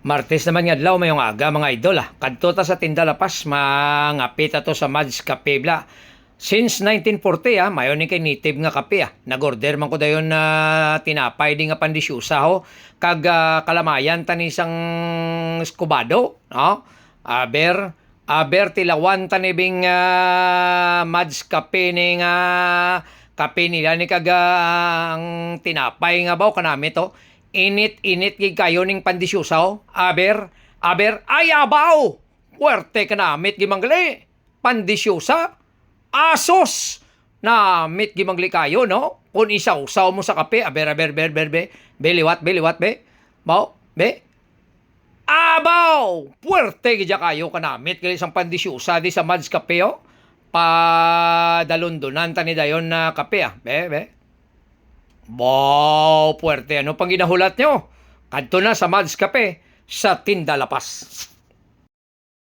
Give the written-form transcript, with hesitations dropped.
Martes naman nga adlaw mayong aga mga idol Kadto ta sa tinda lapas mga pita to sa Mads Cafe bla. Since 1940 mayon ni kay native nga kape Nagorder man ko dayon na tinapay di nga pandisyusa ho kag kalamayan tani isang skubado no. Aber tilawan tani bing Mads Cafe ni nga kape nila ni kag ang tinapay nga baw kanami to. Init gid kayo ning pandisyusaw. Aber, ay abaw! Puwerte ka namit gimangli. Pandisyusa. Asos! Namit gimangli kayo, no? Kung isaw-saw mo sa kape, aber, be. Beliwat, be. Baw, be. Abaw! Puwerte gid kayo kanamit gali isang pandisyusa di sa Mads Cafe, oh. Padalundunan tani dayon na kape, be. Wow, puwerte. Ano pang ginahulat nyo? Kadto na sa Mads Cafe sa Tinda Lapas.